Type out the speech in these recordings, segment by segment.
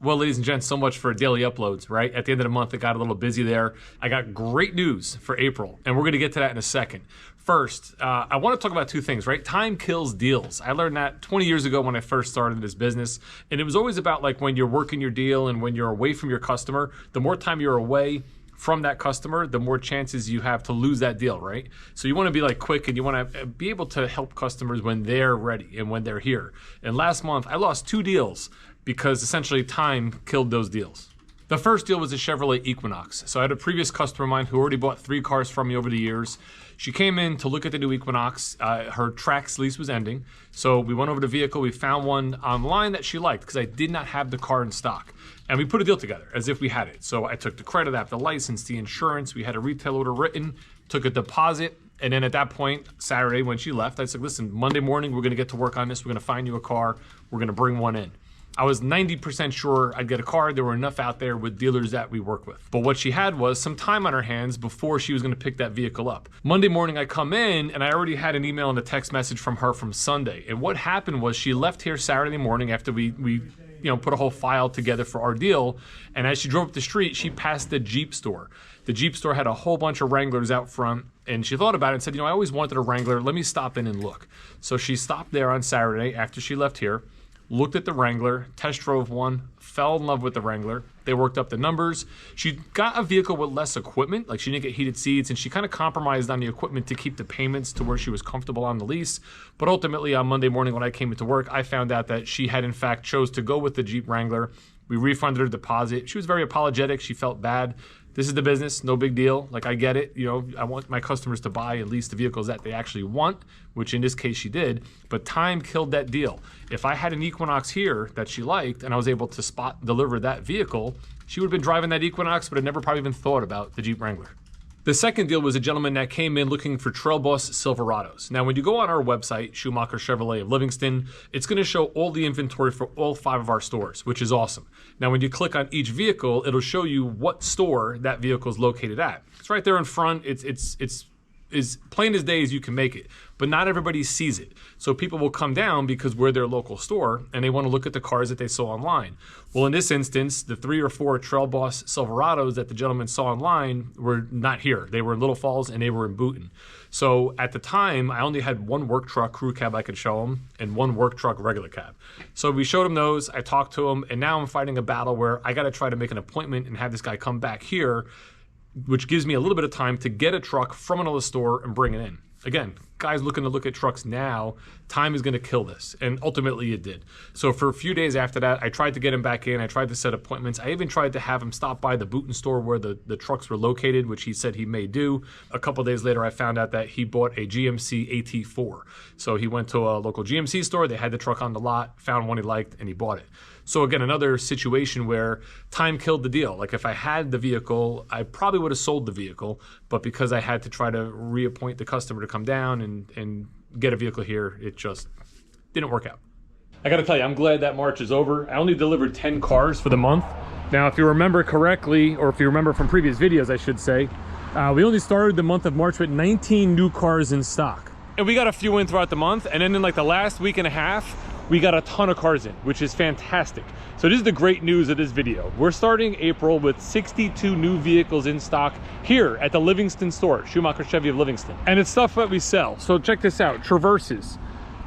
Well, ladies and gents, so much for daily uploads, right? At the end of the month, it got a little busy there. I got great news for April, and we're gonna get to that in a second. First, I wanna talk about two things, right? Time kills deals. I learned that 20 years ago when I first started this business, and it was always about like when you're working your deal and when you're away from your customer, the more time you're away from that customer, the more chances you have to lose that deal, right? So you wanna be like quick and you wanna be able to help customers when they're ready and when they're here. And last month, I lost 2 deals because essentially time killed those deals. The first deal was a Chevrolet Equinox. So I had a previous customer of mine who already bought 3 cars from me over the years. She came in to look at the new Equinox. Her Trax lease was ending. So we went over the vehicle. We found one online that she liked because I did not have the car in stock. And we put a deal together as if we had it. So I took the credit app, the license, the insurance. We had a retail order written, took a deposit. And then at that point, Saturday when she left, I said, listen, Monday morning, we're gonna get to work on this. We're gonna find you a car. We're gonna bring one in. I was 90% sure I'd get a car. There were enough out there with dealers that we work with. But what she had was some time on her hands before she was gonna pick that vehicle up. Monday morning I come in and I already had an email and a text message from her from Sunday. And what happened was she left here Saturday morning after we put a whole file together for our deal. And as she drove up the street, she passed the Jeep store. The Jeep store had a whole bunch of Wranglers out front, and she thought about it and said, I always wanted a Wrangler. Let me stop in and look. So she stopped there on Saturday after she left here, looked at the Wrangler, test drove one, fell in love with the Wrangler. They worked up the numbers. She got a vehicle with less equipment, like she didn't get heated seats, and she kind of compromised on the equipment to keep the payments to where she was comfortable on the lease. But ultimately on Monday morning when I came into work, I found out that she had in fact chose to go with the Jeep Wrangler. We refunded her deposit. She was very apologetic. She felt bad. This is the business, no big deal. Like, I get it. I want my customers to buy and lease the vehicles that they actually want, which in this case she did, but time killed that deal. If I had an Equinox here that she liked and I was able to spot deliver that vehicle, she would have been driving that Equinox, but had never probably even thought about the Jeep Wrangler. The second deal was a gentleman that came in looking for Trailblazer Silverados. Now, when you go on our website, Schumacher Chevrolet of Livingston, it's gonna show all the inventory for all 5 of our stores, which is awesome. Now, when you click on each vehicle, it'll show you what store that vehicle is located at. It's right there in front. It's as plain as day as you can make it, but not everybody sees it. So people will come down because we're their local store and they want to look at the cars that they saw online. Well, in this instance, the 3 or 4 Trailblazer Silverados that the gentleman saw online were not here. They were in Little Falls and they were in Boonton. So at the time, I only had 1 work truck crew cab I could show him and 1 work truck regular cab. So we showed him those, I talked to him, and now I'm fighting a battle where I got to try to make an appointment and have this guy come back here, which gives me a little bit of time to get a truck from another store and bring it in. Again, guys looking to look at trucks now, time is gonna kill this, and ultimately it did. So for a few days after that, I tried to get him back in, I tried to set appointments, I even tried to have him stop by the Boonton store where the trucks were located, which he said he may do. A couple days later, I found out that he bought a GMC AT4. So he went to a local GMC store, they had the truck on the lot, found one he liked, and he bought it. So again, another situation where time killed the deal. Like if I had the vehicle, I probably would have sold the vehicle, but because I had to try to reappoint the customer to come down and get a vehicle here, it just didn't work out. I gotta tell you, I'm glad that March is over. I only delivered 10 cars for the month. Now, if you remember correctly, or if you remember from previous videos, I should say, we only started the month of March with 19 new cars in stock. And we got a few in throughout the month, and then in like the last week and a half, we got a ton of cars in, which is fantastic. So this is the great news of this video. We're starting April with 62 new vehicles in stock here at the Livingston store, Schumacher Chevy of Livingston. And it's stuff that we sell. So check this out, Traverses,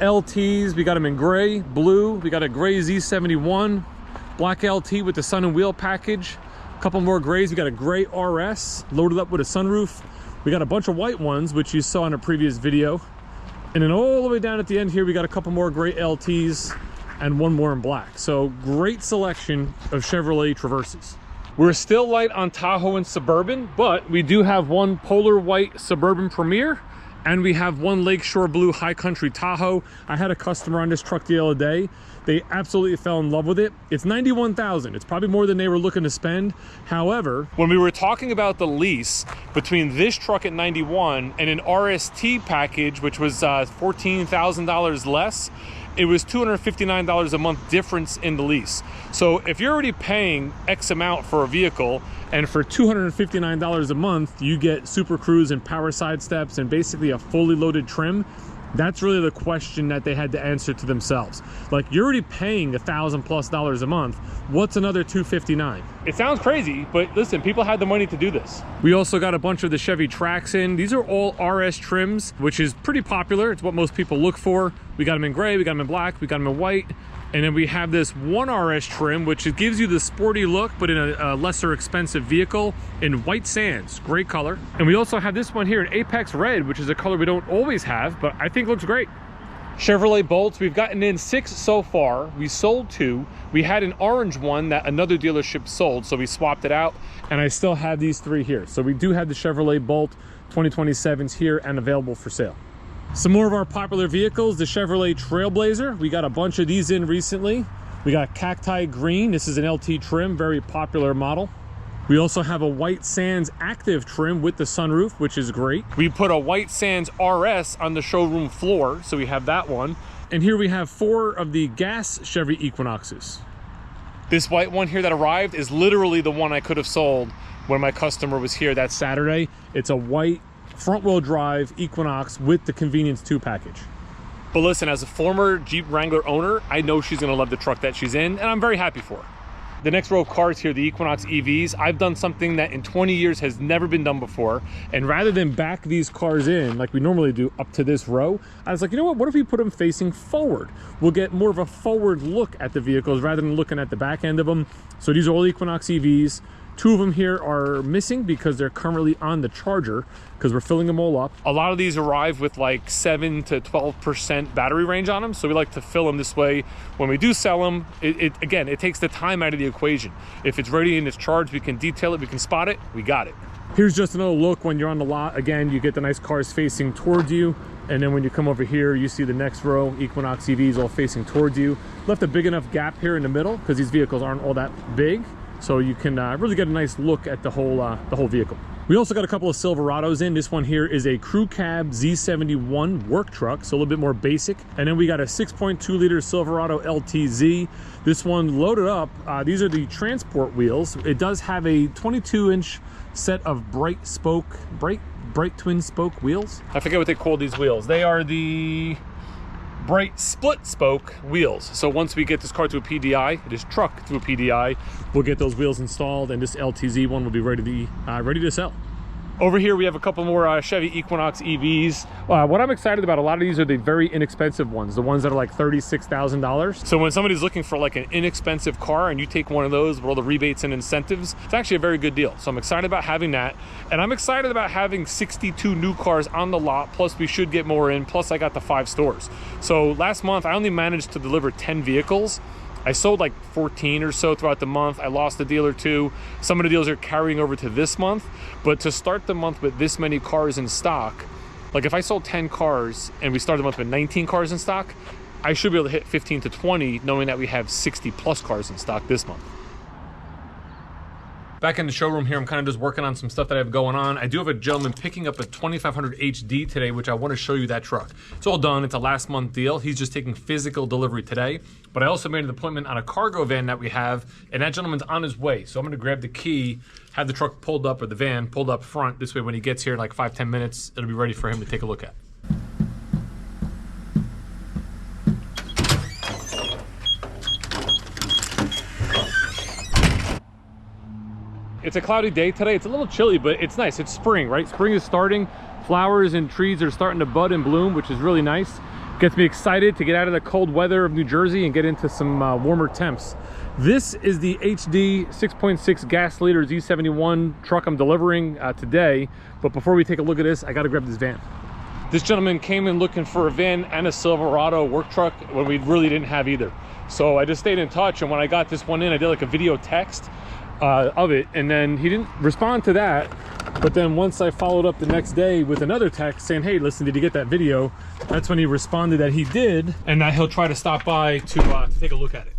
LTs, we got them in gray, blue, we got a gray Z71, black LT with the sun and wheel package, a couple more grays, we got a gray RS loaded up with a sunroof. We got a bunch of white ones, which you saw in a previous video. And then all the way down at the end here, we got a couple more gray LTs and 1 more in black. So great selection of Chevrolet Traverses. We're still light on Tahoe and Suburban, but we do have 1 polar white Suburban Premier, and we have 1 Lakeshore Blue High Country Tahoe. I had a customer on this truck the other day. They absolutely fell in love with it. It's $91,000. It's probably more than they were looking to spend. However, when we were talking about the lease between this truck at $91 and an RST package, which was $14,000 less, it was $259 a month difference in the lease. So if you're already paying X amount for a vehicle, and for $259 a month, you get Super Cruise and power side steps and basically a fully loaded trim, That's really the question that they had to answer to themselves. Like, you're already paying $1,000+ a month. What's another $259? It sounds crazy, but listen, people had the money to do this. We also got a bunch of the Chevy Trax in. These are all RS trims, which is pretty popular. It's what most people look for. We got them in gray, we got them in black, we got them in white. And then we have this one RS trim, which it gives you the sporty look, but in a lesser expensive vehicle in white sands, great color. And we also have this one here in Apex Red, which is a color we don't always have, but I think looks great. Chevrolet Bolts, we've gotten in 6 so far. We sold 2. We had an orange one that another dealership sold, so we swapped it out. And I still have these 3 here. So we do have the Chevrolet Bolt 2027s here and available for sale. Some more of our popular vehicles, the Chevrolet Trailblazer. We got a bunch of these in recently. We got Cacti Green. This is an LT trim, very popular model. We also have a White Sands Active trim with the sunroof, which is great. We put a White Sands RS on the showroom floor, so we have that one. And here we have 4 of the gas Chevy Equinoxes. This white one here that arrived is literally the one I could have sold when my customer was here that Saturday. It's a white front-wheel drive Equinox with the Convenience 2 package. But listen, as a former Jeep Wrangler owner, I know she's gonna love the truck that she's in, and I'm very happy for her. The next row of cars here, the Equinox EVs, I've done something that in 20 years has never been done before. And rather than back these cars in like we normally do up to this row, I was like, you know what if we put them facing forward? We'll get more of a forward look at the vehicles rather than looking at the back end of them. So these are all Equinox EVs. 2 of them here are missing because they're currently on the charger because we're filling them all up. A lot of these arrive with like 7 to 12% battery range on them, so we like to fill them this way. When we do sell them, again, it takes the time out of the equation. If it's ready and it's charged, we can detail it, we can spot it, we got it. Here's just another look when you're on the lot. Again, you get the nice cars facing towards you, and then when you come over here, you see the next row, Equinox EVs all facing towards you. Left a big enough gap here in the middle because these vehicles aren't all that big. So you can really get a nice look at the whole vehicle. We also got a couple of Silverados in. This one here is a crew cab Z71 work truck, so a little bit more basic. And then we got a 6.2 liter Silverado LTZ. This one loaded up. These are the transport wheels. It does have a 22-inch set of bright twin spoke wheels. I forget what they call these wheels. They are the bright split spoke wheels. So once we get this car to a PDI, this truck to a PDI, we'll get those wheels installed and this LTZ one will be ready to sell. Over here we have a couple more Chevy Equinox EVs. What I'm excited about, a lot of these are the very inexpensive ones, the ones that are like $36,000. So when somebody's looking for like an inexpensive car and you take one of those with all the rebates and incentives, it's actually a very good deal. So I'm excited about having that. And I'm excited about having 62 new cars on the lot, plus we should get more in, plus I got the 5 stores. So last month I only managed to deliver 10 vehicles. I sold like 14 or so throughout the month. I lost a deal or 2. Some of the deals are carrying over to this month. But to start the month with this many cars in stock, like if I sold 10 cars and we started the month with 19 cars in stock, I should be able to hit 15 to 20, knowing that we have 60 plus cars in stock this month. Back in the showroom here, I'm kind of just working on some stuff that I have going on. I do have a gentleman picking up a 2500 HD today, which I want to show you that truck. It's all done. It's a last month deal. He's just taking physical delivery today. But I also made an appointment on a cargo van that we have, and that gentleman's on his way. So I'm going to grab the key, have the truck pulled up, or the van pulled up front. This way when he gets here in like 5-10 minutes, it'll be ready for him to take a look at. It's a cloudy day today. It's a little chilly, but it's nice. It's spring, right? Spring is starting. Flowers and trees are starting to bud and bloom, which is really nice. Gets me excited to get out of the cold weather of New Jersey and get into some warmer temps. This is the HD 6.6 gas liter Z71 truck I'm delivering today. But before we take a look at this, I got to grab this van. This gentleman came in looking for a van and a Silverado work truck when we really didn't have either. So I just stayed in touch, and when I got this one in, I did like a video text of it, and then he didn't respond to that. But then once I followed up the next day with another text saying, hey, listen, did you get that video? That's when he responded that he did, and that he'll try to stop by to take a look at it.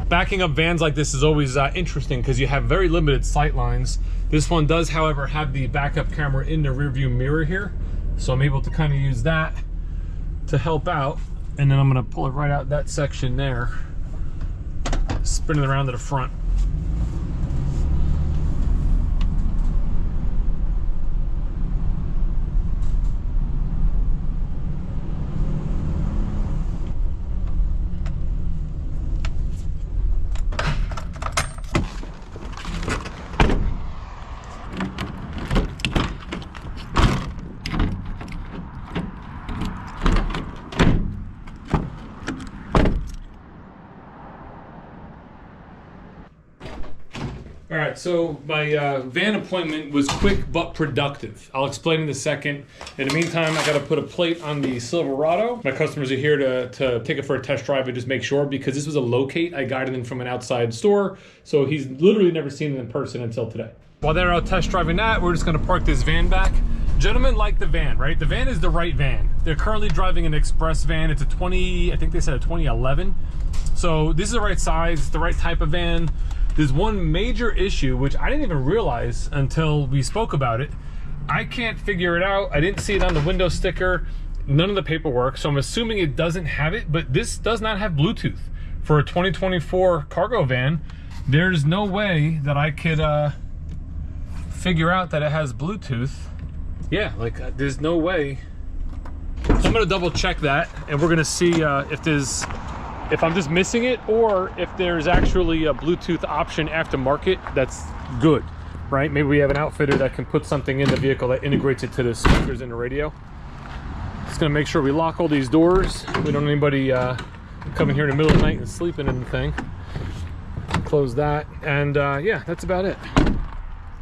Backing up vans like this is always interesting because you have very limited sight lines. This one does, however, have the backup camera in the rearview mirror here, so I'm able to kind of use that to help out. And then I'm going to pull it right out that section there, spin it around to the front. All right, so my van appointment was quick but productive. I'll explain in a second. In the meantime, I got to put a plate on the Silverado. My customers are here to take it for a test drive and just make sure, because this was a locate. I got it in from an outside store, so he's literally never seen it in person until today. While they're out test driving that, we're just going to park this van back. Gentlemen like the van, right? The van is the right van. They're currently driving an express van. It's a I think they said a 2011. So this is the right size, it's the right type of van. There's one major issue, which I didn't even realize until we spoke about it. I can't figure it out. I didn't see it on the window sticker, none of the paperwork, so I'm assuming it doesn't have it, but this does not have Bluetooth. For a 2024 cargo van, there's no way that I could figure out that it has Bluetooth. Yeah, like there's no way. So I'm gonna double check that, and we're gonna see if I'm just missing it, or if there's actually a Bluetooth option aftermarket that's good, right? Maybe we have an outfitter that can put something in the vehicle that integrates it to the speakers in the radio. Just gonna make sure we lock all these doors. We don't want anybody coming here in the middle of the night and sleeping in the thing. Close that, and yeah, that's about it.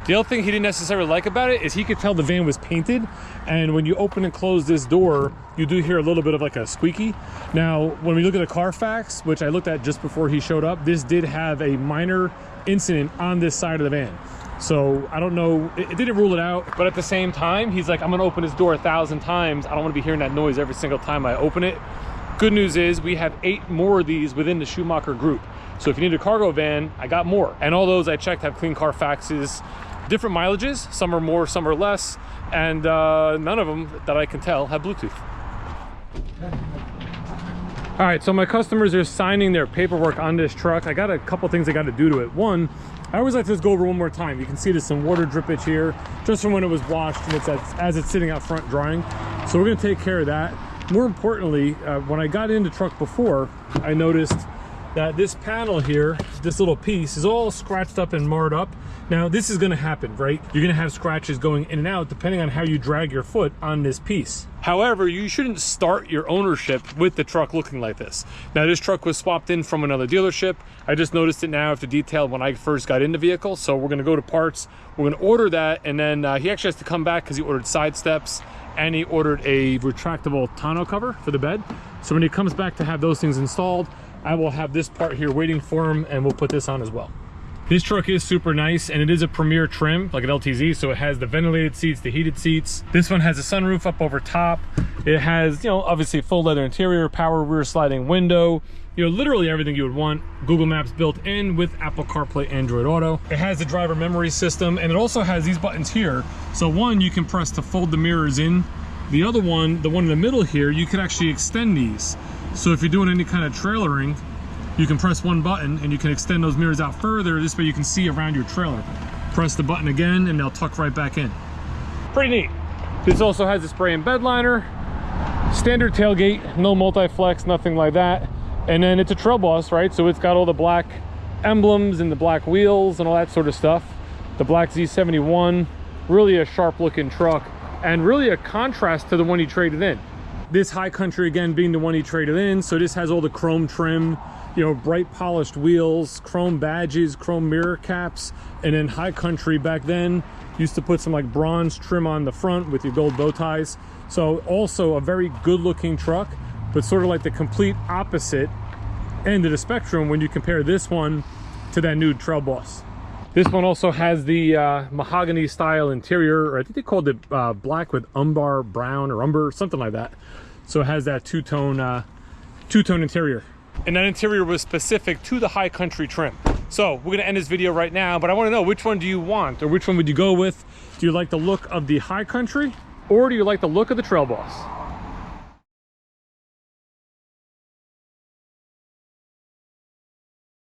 The other thing he didn't necessarily like about it is he could tell the van was painted, and when you open and close this door, you do hear a little bit of like a squeaky. Now, when we look at the Carfax, which I looked at just before he showed up, this did have a minor incident on this side of the van. So I don't know, it didn't rule it out, but at the same time, he's like, I'm gonna open this door 1,000 times. I don't wanna be hearing that noise every single time I open it. Good news is we have 8 more of these within the Schumacher group. So if you need a cargo van, I got more. And all those I checked have clean Carfaxes. Different mileages, some are more, some are less, and none of them that I can tell have Bluetooth. All right, so my customers are signing their paperwork on this truck. I got a couple things I got to do to it. One, I always like to just go over one more time. You can see there's some water drippage here, just from when it was washed, and it's as it's sitting out front drying. So we're gonna take care of that. More importantly, when I got in the truck before, I noticed that this panel here, this little piece, is all scratched up and marred up. Now, this is gonna happen, right? You're gonna have scratches going in and out depending on how you drag your foot on this piece. However, you shouldn't start your ownership with the truck looking like this. Now, this truck was swapped in from another dealership. I just noticed it now after detail when I first got in the vehicle. So we're gonna go to parts, we're gonna order that, and then he actually has to come back because he ordered side steps and he ordered a retractable tonneau cover for the bed. So when he comes back to have those things installed, I will have this part here waiting for him, and we'll put this on as well. This truck is super nice, and it is a Premier trim, like an LTZ, so it has the ventilated seats, the heated seats. This one has a sunroof up over top. It has, you know, obviously full leather interior, power rear sliding window, you know, literally everything you would want. Google Maps built in with Apple CarPlay, Android Auto. It has the driver memory system, and it also has these buttons here. So one, you can press to fold the mirrors in. The other one, the one in the middle here, you can actually extend these. So if you're doing any kind of trailering, you can press one button and you can extend those mirrors out further. This way you can see around your trailer. Press the button again and they'll tuck right back in. Pretty neat. This also has a spray and bed liner, standard tailgate, no multi-flex, nothing like that. And then it's a Trailblazer, right? So it's got all the black emblems and the black wheels and all that sort of stuff. The black Z71, really a sharp looking truck and really a contrast to the one he traded in. This High Country, again, being the one he traded in, so this has all the chrome trim, you know, bright polished wheels, chrome badges, chrome mirror caps, and then High Country back then used to put some like bronze trim on the front with your gold bow ties. So also a very good looking truck, but sort of like the complete opposite end of the spectrum when you compare this one to that new Trailblazer. This one also has the mahogany style interior, or I think they called it black with umber brown or umber, something like that. So it has that two-tone interior. And that interior was specific to the High Country trim. So we're gonna end this video right now, but I wanna know, which one do you want, or which one would you go with? Do you like the look of the High Country, or do you like the look of the Trailblazer?